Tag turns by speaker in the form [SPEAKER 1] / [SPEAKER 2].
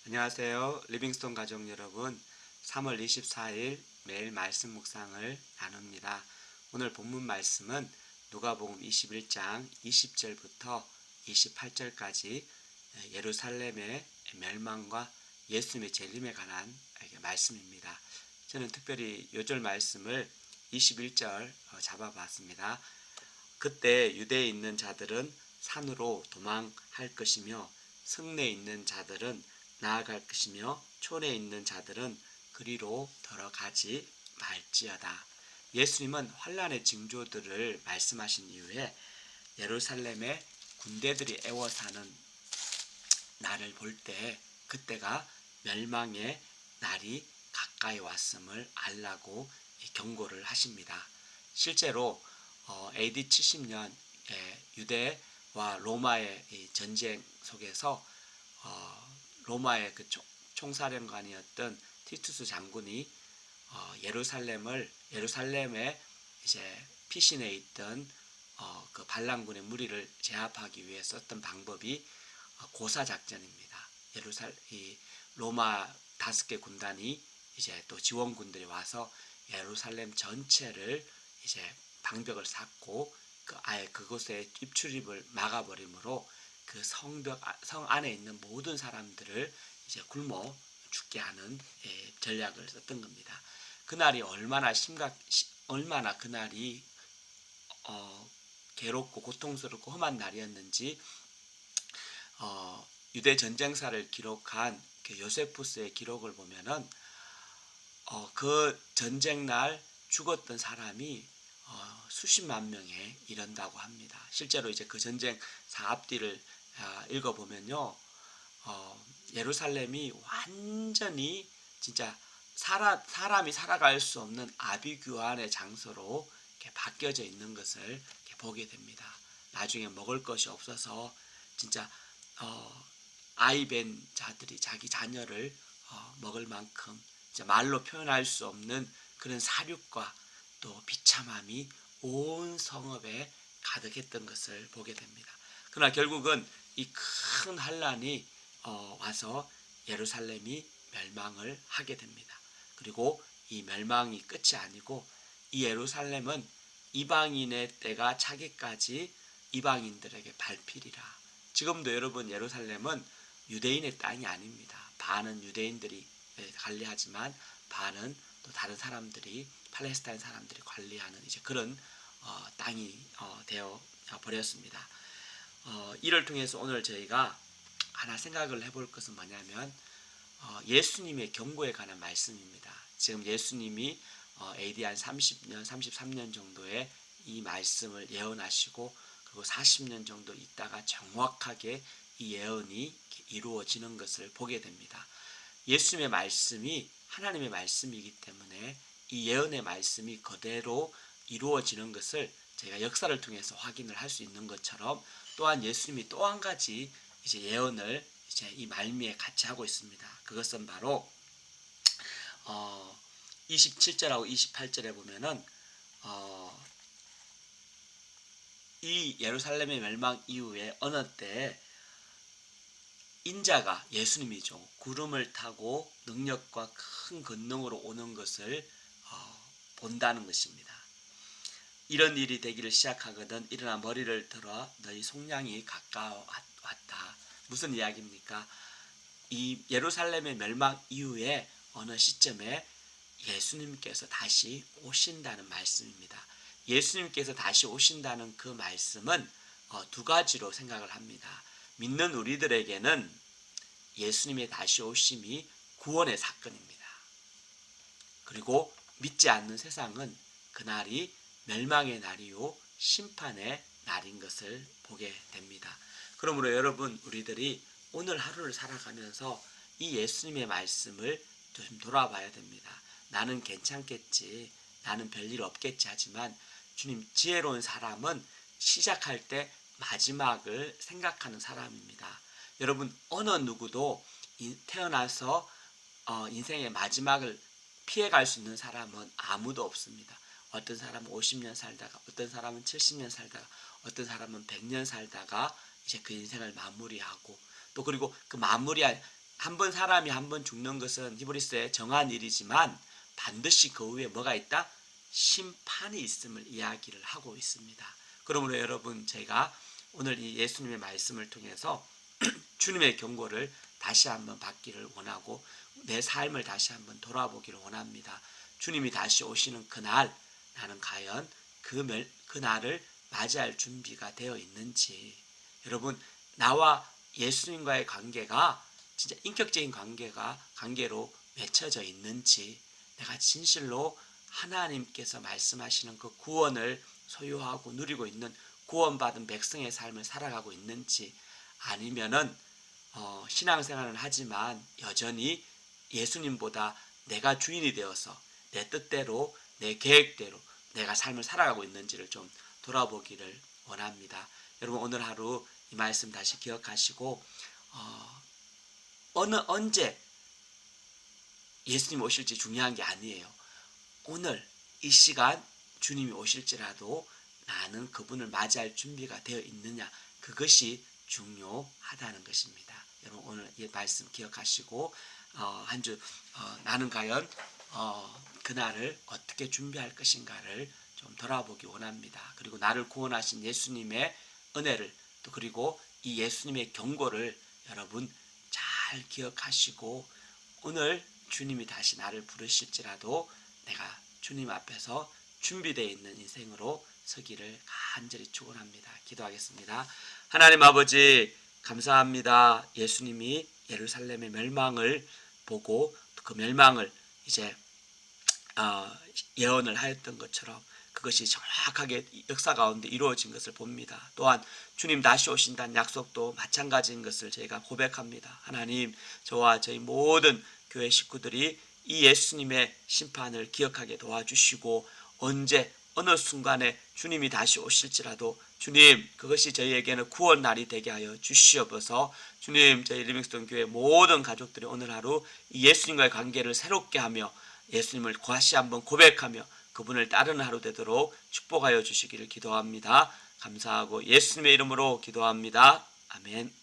[SPEAKER 1] 안녕하세요. 리빙스톤 가족 여러분. 3월 24일 매일 말씀 묵상을 나눕니다. 오늘 본문 말씀은 누가복음 21장 20절부터 28절까지 예루살렘의 멸망과 예수님의 재림에 관한 말씀입니다. 저는 특별히 요절 말씀을 21절 잡아봤습니다. 그때 유대에 있는 자들은 산으로 도망할 것이며 성내에 있는 자들은 나아갈 것이며 촌에 있는 자들은 그리로 들어가지 말지어다. 예수님은 환란의 징조들을 말씀하신 이후에 예루살렘에 군대들이 애워사는 날을 볼 때 그때가 멸망의 날이 가까이 왔음을 알라고 경고를 하십니다. 실제로 AD 70년 유대와 로마의 전쟁 속에서 로마의 그 총사령관이었던 티투스 장군이 예루살렘에 이제 피신해 있던 그 반란군의 무리를 제압하기 위해 썼던 방법이 고사 작전입니다. 이 로마 5개 군단이 이제 또 지원군들이 와서 예루살렘 전체를 이제 방벽을 쌓고 아예 그곳에 입출입을 막아버리므로 그 성 안에 있는 모든 사람들을 이제 굶어 죽게 하는 전략을 썼던 겁니다. 그날이 얼마나 그날이 괴롭고 고통스럽고 험한 날이었는지 유대 전쟁사를 기록한 그 요세푸스의 기록을 보면은 그 전쟁 날 죽었던 사람이 수십만 명에 이른다고 합니다. 실제로 이제 그 전쟁사 앞뒤를 읽어보면요, 예루살렘이 완전히 진짜 사람이 살아갈 수 없는 아비규환의 장소로 이렇게 바뀌어져 있는 것을 이렇게 보게 됩니다. 나중에 먹을 것이 없어서 진짜 아이벤 자들이 자기 자녀를 먹을 만큼 이제 말로 표현할 수 없는 그런 사륙과 또 비참함이 온 성읍에 가득했던 것을 보게 됩니다. 그러나 결국은 이 큰 환란이 와서 예루살렘이 멸망을 하게 됩니다. 그리고 이 멸망이 끝이 아니고 이 예루살렘은 이방인의 때가 차기까지 이방인들에게 밟히리라. 지금도 여러분 예루살렘은 유대인의 땅이 아닙니다. 반은 유대인들이 관리하지만 반은 또 다른 사람들이 팔레스타인 사람들이 관리하는 이제 그런 땅이 되어 버렸습니다. 이를 통해서 오늘 저희가 하나 생각을 해볼 것은 뭐냐면 예수님의 경고에 관한 말씀입니다. 지금 예수님이 AD 한 30년, 33년 정도에 이 말씀을 예언하시고 그리고 40년 정도 있다가 정확하게 이 예언이 이루어지는 것을 보게 됩니다. 예수님의 말씀이 하나님의 말씀이기 때문에 이 예언의 말씀이 그대로 이루어지는 것을 저희가 역사를 통해서 확인을 할 수 있는 것처럼 또한 예수님이 또 한 가지 이제 예언을 이제 이 말미에 같이 하고 있습니다. 그것은 바로 27절하고 28절에 보면은 이 예루살렘의 멸망 이후에 어느 때 인자가 예수님이죠. 구름을 타고 능력과 큰 권능으로 오는 것을 본다는 것입니다. 이런 일이 되기를 시작하거든 일어나 머리를 들어 너희 속량이 가까웠다. 무슨 이야기입니까? 이 예루살렘의 멸망 이후에 어느 시점에 예수님께서 다시 오신다는 말씀입니다. 예수님께서 다시 오신다는 그 말씀은 두 가지로 생각을 합니다. 믿는 우리들에게는 예수님의 다시 오심이 구원의 사건입니다. 그리고 믿지 않는 세상은 그날이 멸망의 날이요 심판의 날인 것을 보게 됩니다. 그러므로 여러분 우리들이 오늘 하루를 살아가면서 이 예수님의 말씀을 좀 돌아봐야 됩니다. 나는 괜찮겠지, 나는 별일 없겠지 하지만 주님, 지혜로운 사람은 시작할 때 마지막을 생각하는 사람입니다. 여러분 어느 누구도 태어나서 인생의 마지막을 피해갈 수 있는 사람은 아무도 없습니다. 어떤 사람은 50년 살다가, 어떤 사람은 70년 살다가, 어떤 사람은 100년 살다가 이제 그 인생을 마무리하고 또 그리고 그 마무리할 한 번 사람이 한 번 죽는 것은 히브리서에 정한 일이지만 반드시 그 후에 뭐가 있다? 심판이 있음을 이야기를 하고 있습니다. 그러므로 여러분, 제가 오늘 이 예수님의 말씀을 통해서 주님의 경고를 다시 한번 받기를 원하고 내 삶을 다시 한번 돌아보기를 원합니다. 주님이 다시 오시는 그날, 나는 과연 그날을 맞이할 준비가 되어 있는지, 여러분, 나와 예수님과의 관계가 진짜 인격적인 관계로 맺혀져 있는지, 내가 진실로 하나님께서 말씀하시는 그 구원을 소유하고 누리고 있는 구원받은 백성의 삶을 살아가고 있는지, 아니면은 신앙생활은 하지만 여전히 예수님보다 내가 주인이 되어서 내 뜻대로, 내 계획대로 내가 삶을 살아가고 있는지를 좀 돌아보기를 원합니다. 여러분, 오늘 하루 이 말씀 다시 기억하시고 언제 예수님 오실지 중요한 게 아니에요. 오늘 이 시간 주님이 오실지라도 나는 그분을 맞이할 준비가 되어 있느냐, 그것이 중요하다는 것입니다. 여러분, 오늘 이 말씀 기억하시고 한 주 나는 과연 그날을 어떻게 준비할 것인가를 좀 돌아보기 원합니다. 그리고 나를 구원하신 예수님의 은혜를, 또 그리고 이 예수님의 경고를 여러분 잘 기억하시고 오늘 주님이 다시 나를 부르실지라도 내가 주님 앞에서 준비되어 있는 인생으로 서기를 간절히 축원합니다. 기도하겠습니다. 하나님 아버지, 감사합니다. 예수님이 예루살렘의 멸망을 보고 그 멸망을 이제 예언을 하였던 것처럼 그것이 정확하게 역사 가운데 이루어진 것을 봅니다. 또한 주님 다시 오신다는 약속도 마찬가지인 것을 저희가 고백합니다. 하나님, 저와 저희 모든 교회 식구들이 이 예수님의 심판을 기억하게 도와주시고 언제 어느 순간에 주님이 다시 오실지라도 주님, 그것이 저희에게는 구원 날이 되게 하여 주시옵소서. 주님, 저희 리빙스톤 교회 모든 가족들이 오늘 하루 이 예수님과의 관계를 새롭게 하며 예수님을 다시 한번 고백하며 그분을 따르는 하루 되도록 축복하여 주시기를 기도합니다. 감사하고 예수님의 이름으로 기도합니다. 아멘.